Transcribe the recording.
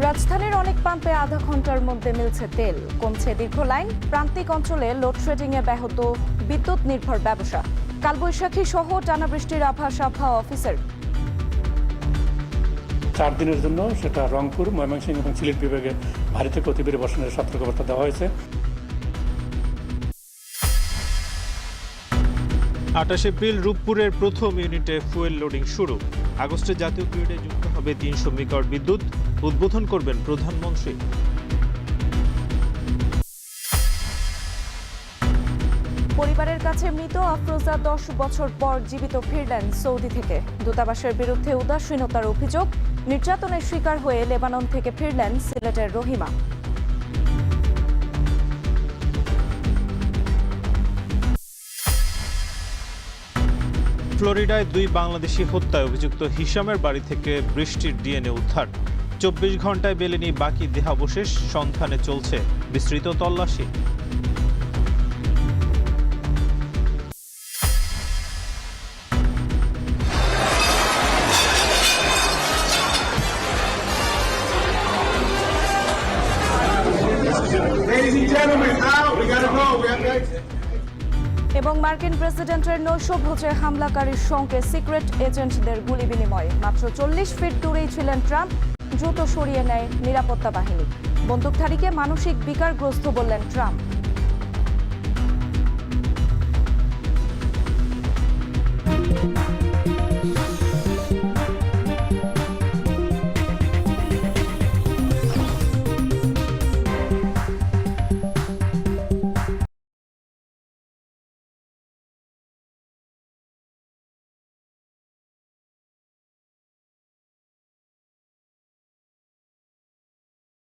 রাজধানীর অনেক পাম্পে আধা ঘন্টার মধ্যে মিলছে তেল, কমছে দীর্ঘ লাইন। প্রান্তিক অঞ্চলে লোডশেডিং এ ব্যাহত বিদ্যুৎ নির্ভর ব্যবসা। কালবৈশাখী সহ টানা বৃষ্টির আভাস আবহাওয়া অফিসের। 4 দিনের জন্য সেটা রংপুর, ময়মনসিংহ এবং সিলেট বিভাগে ভারী থেকে অতি ভারী বর্ষণের সতর্কবার্তা দেওয়া হয়েছে। 28 এপ্রিল রূপপুরের প্রথম ইউনিটে ফুয়েল লোডিং শুরু। আগস্টে জাতীয় গ্রিডে যুক্ত হবে 300 মেগাওয়াট বিদ্যুৎ। উদ্বোধন করবেন প্রধানমন্ত্রী। পরিবারের কাছে মৃত আফরোজা 10 বছর পর জীবিত ফিরলেন সৌদি থেকে। দূতাবাসের বিরুদ্ধে উদাসীনতার অভিযোগ। নির্যাতনের শিকার হয়ে লেবানন থেকে ফিরলেন সিলেটের রহিমা। ফ্লোরিডায় 2 বাংলাদেশি হত্যায় অভিযুক্ত হিশামের বাড়ি থেকে বৃষ্টির ডিএনএ উদ্ধার। 24 ঘন্টায় মেলেনি বাকি দেহাবশেষ। সন্ধানে চলছে বিস্তৃত তল্লাশি। এবং মার্কিন প্রেসিডেন্টের নৈশভোজে হামলাকারীর সঙ্গে সিক্রেট এজেন্টদের গুলি বিনিময়। মাত্র 40 ফিট দূরেই ছিলেন ট্রাম্প। দ্রুত সরিয়ে নেয় নিরাপত্তা বাহিনী। বন্দুকধারীকে মানসিক বিকারগ্রস্ত বললেন ট্রাম্প।